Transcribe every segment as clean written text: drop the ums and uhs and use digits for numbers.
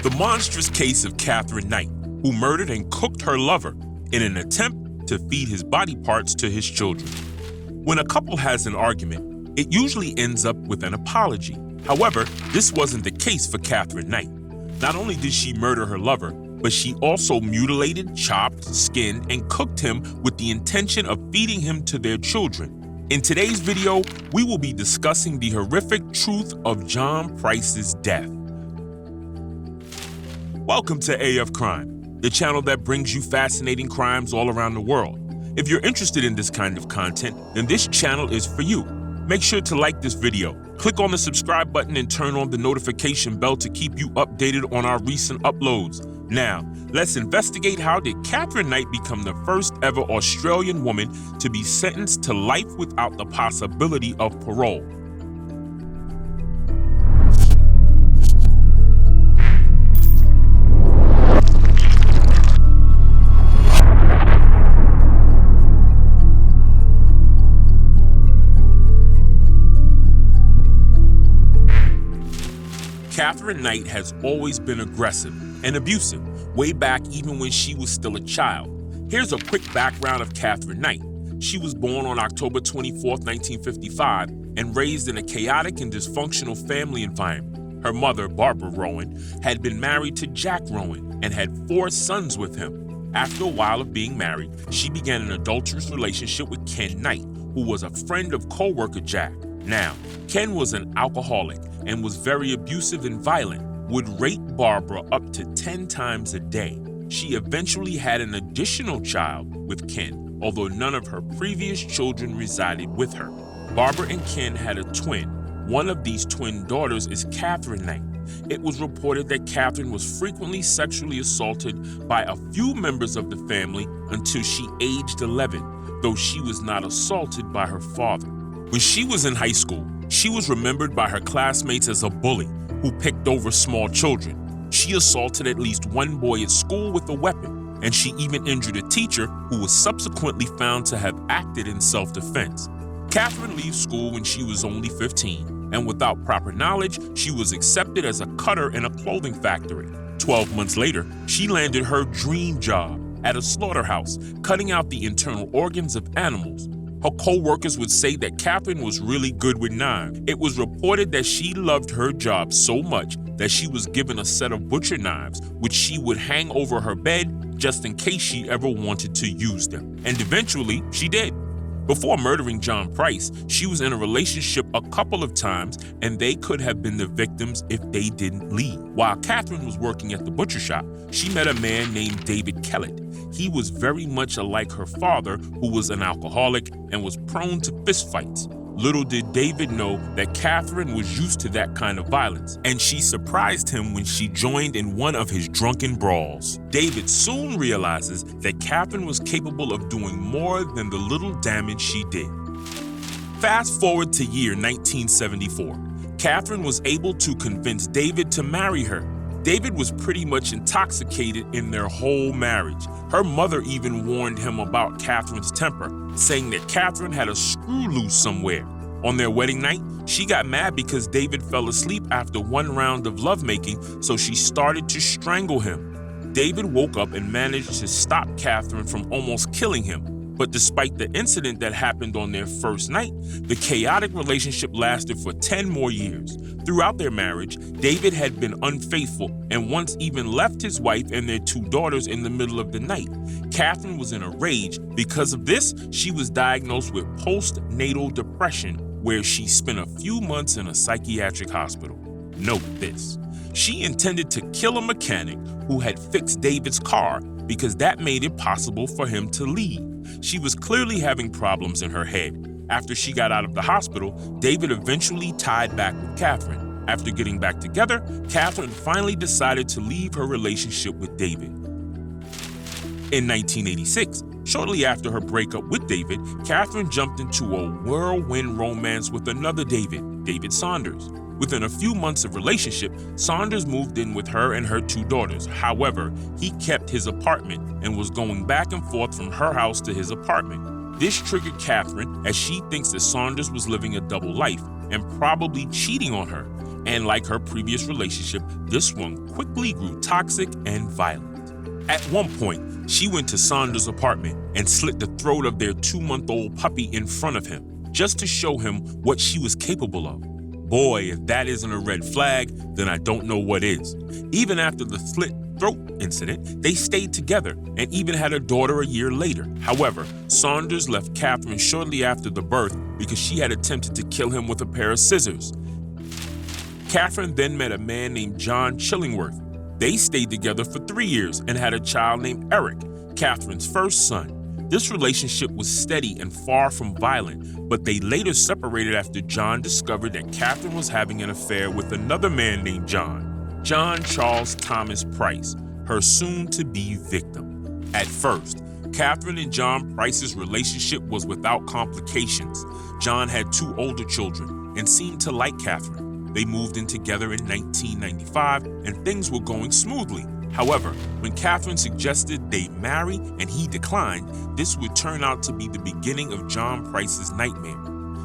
The monstrous case of Katherine Knight, who murdered and cooked her lover in an attempt to feed his body parts to his children. When a couple has an argument, it usually ends up with an apology. However, this wasn't the case for Katherine Knight. Not only did she murder her lover, but she also mutilated, chopped, skinned, and cooked him with the intention of feeding him to their children. In today's video, we will be discussing the horrific truth of John Price's death. Welcome to AF Crime, the channel that brings you fascinating crimes all around the world. If you're interested in this kind of content, then this channel is for you. Make sure to like this video, click on the subscribe button and turn on the notification bell to keep you updated on our recent uploads. Now, let's investigate how did Katherine Knight become the first ever Australian woman to be sentenced to life without the possibility of parole. Katherine Knight has always been aggressive and abusive, way back even when she was still a child. Here's a quick background of Katherine Knight. She was born on October 24, 1955, and raised in a chaotic and dysfunctional family environment. Her mother, Barbara Rowan, had been married to Jack Rowan and had 4 sons with him. After a while of being married, she began an adulterous relationship with Ken Knight, who was a friend of co-worker Jack. Now, Ken was an alcoholic and was very abusive and violent, would rape Barbara up to 10 times a day. She eventually had an additional child with Ken, although none of her previous children resided with her. Barbara and Ken had a twin. One of these twin daughters is Katherine Knight. It was reported that Katherine was frequently sexually assaulted by a few members of the family until she aged 11, though she was not assaulted by her father. When she was in high school, she was remembered by her classmates as a bully who picked over small children. She assaulted at least one boy at school with a weapon, and she even injured a teacher who was subsequently found to have acted in self-defense. Katherine leaves school when she was only 15, and without proper knowledge, she was accepted as a cutter in a clothing factory. 12 months later, she landed her dream job at a slaughterhouse, cutting out the internal organs of animals. Her co-workers would say that Katherine was really good with knives. It was reported that she loved her job so much that she was given a set of butcher knives, which she would hang over her bed just in case she ever wanted to use them. And eventually, she did. Before murdering John Price, she was in a relationship a couple of times, and they could have been the victims if they didn't leave. While Katherine was working at the butcher shop, she met a man named David Kellett. He was very much alike her father, who was an alcoholic and was prone to fistfights. Little did David know that Katherine was used to that kind of violence, and she surprised him when she joined in one of his drunken brawls. David soon realizes that Katherine was capable of doing more than the little damage she did. Fast forward to year 1974. Katherine was able to convince David to marry her. David was pretty much intoxicated in their whole marriage. Her mother even warned him about Katherine's temper, saying that Katherine had a screw loose somewhere. On their wedding night, she got mad because David fell asleep after one round of lovemaking, so she started to strangle him. David woke up and managed to stop Katherine from almost killing him. But despite the incident that happened on their first night, the chaotic relationship lasted for 10 more years. Throughout their marriage, David had been unfaithful and once even left his wife and their 2 daughters in the middle of the night. Katherine was in a rage. Because of this, she was diagnosed with postnatal depression, where she spent a few months in a psychiatric hospital. Note this: she intended to kill a mechanic who had fixed David's car because that made it possible for him to leave. She was clearly having problems in her head. After she got out of the hospital, David eventually tied back with Katherine. After getting back together, Katherine finally decided to leave her relationship with David. In 1986, shortly after her breakup with David, Katherine jumped into a whirlwind romance with another David Saunders. Within a few months of relationship, Saunders moved in with her and her 2 daughters. However, he kept his apartment and was going back and forth from her house to his apartment. This triggered Katherine, as she thinks that Saunders was living a double life and probably cheating on her. And like her previous relationship, this one quickly grew toxic and violent. At one point, she went to Saunders' apartment and slit the throat of their 2-month-old puppy in front of him, just to show him what she was capable of. Boy, if that isn't a red flag, then I don't know what is. Even after the slit throat incident, they stayed together and even had a daughter a year later. However, Saunders left Catherine shortly after the birth because she had attempted to kill him with a pair of scissors. Catherine then met a man named John Chillingworth. They stayed together for 3 years and had a child named Eric, Catherine's first son. This relationship was steady and far from violent, but they later separated after John discovered that Catherine was having an affair with another man named John Charles Thomas Price, her soon-to-be victim. At first, Catherine and John Price's relationship was without complications. John had 2 older children and seemed to like Catherine. They moved in together in 1995 and things were going smoothly. However, when Catherine suggested they marry and he declined, this would turn out to be the beginning of John Price's nightmare.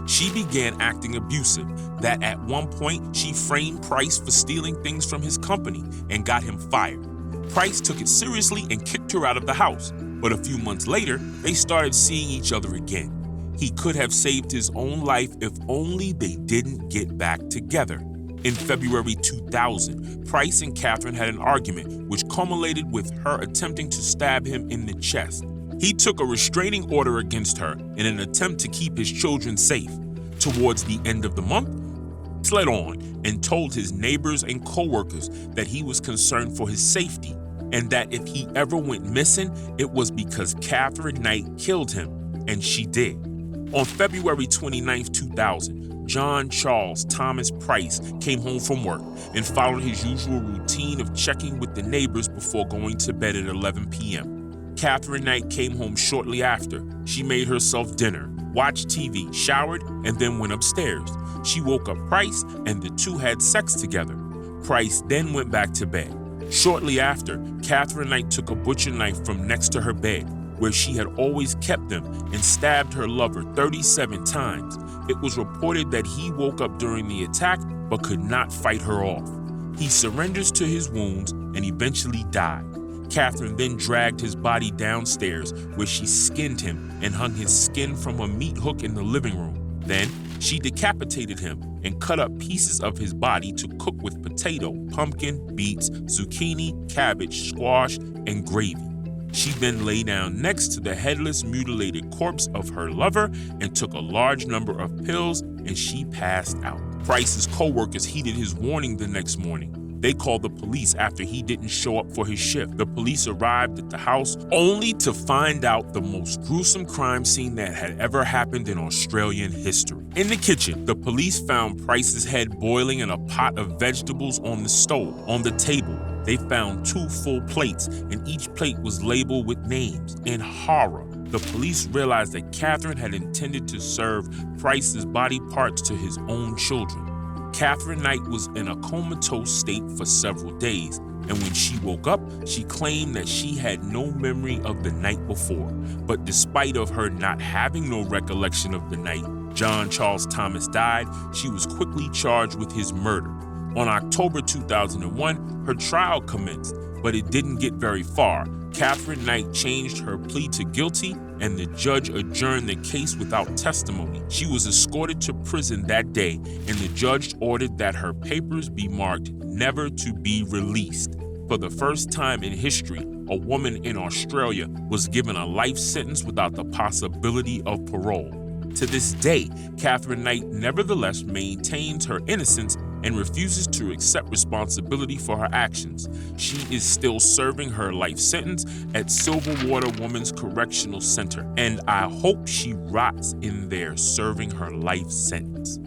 She began acting abusive, that at one point she framed Price for stealing things from his company and got him fired. Price took it seriously and kicked her out of the house, but a few months later, they started seeing each other again. He could have saved his own life if only they didn't get back together. In February 2000, Price and Catherine had an argument which culminated with her attempting to stab him in the chest. He took a restraining order against her in an attempt to keep his children safe. Towards the end of the month, he fled on and told his neighbors and co-workers that he was concerned for his safety and that if he ever went missing, it was because Catherine Knight killed him, and she did. On February 29, 2000, John Charles Thomas Price came home from work and followed his usual routine of checking with the neighbors before going to bed at 11 p.m. Catherine Knight came home shortly after. She made herself dinner, watched TV, showered, and then went upstairs. She woke up Price and the two had sex together. Price then went back to bed. Shortly after, Catherine Knight took a butcher knife from next to her bed, where she had always kept them, and stabbed her lover 37 times. It was reported that he woke up during the attack but could not fight her off. He surrenders to his wounds and eventually died. Catherine then dragged his body downstairs, where she skinned him and hung his skin from a meat hook in the living room. Then she decapitated him and cut up pieces of his body to cook with potato, pumpkin, beets, zucchini, cabbage, squash, and gravy. She then lay down next to the headless, mutilated corpse of her lover and took a large number of pills, and she passed out. Price's co-workers heeded his warning the next morning. They called the police after he didn't show up for his shift. The police arrived at the house only to find out the most gruesome crime scene that had ever happened in Australian history. In the kitchen, the police found Price's head boiling in a pot of vegetables on the stove. On the table, they found 2 full plates, and each plate was labeled with names. In horror, the police realized that Catherine had intended to serve Price's body parts to his own children. Catherine Knight was in a comatose state for several days, and when she woke up, she claimed that she had no memory of the night before. But despite of her not having no recollection of the night John Charles Thomas died, she was quickly charged with his murder. On October 2001, her trial commenced, but it didn't get very far. Catherine Knight changed her plea to guilty, and the judge adjourned the case without testimony. She was escorted to prison that day, and the judge ordered that her papers be marked never to be released. For the first time in history, a woman in Australia was given a life sentence without the possibility of parole. To this day, Catherine Knight nevertheless maintains her innocence and refuses to accept responsibility for her actions. She is still serving her life sentence at Silverwater Women's Correctional Center, and I hope she rots in there serving her life sentence.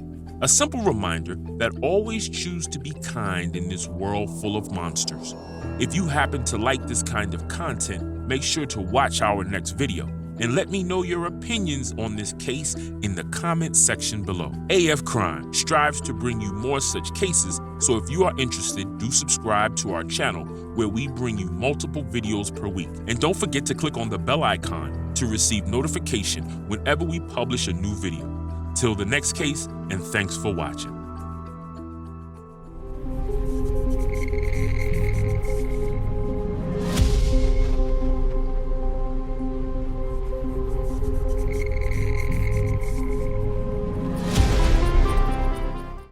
A simple reminder that always choose to be kind in this world full of monsters. If you happen to like this kind of content, make sure to watch our next video. And let me know your opinions on this case in the comment section below. AF Crime strives to bring you more such cases, so if you are interested, do subscribe to our channel where we bring you multiple videos per week. And don't forget to click on the bell icon to receive notification whenever we publish a new video. Till the next case, and thanks for watching.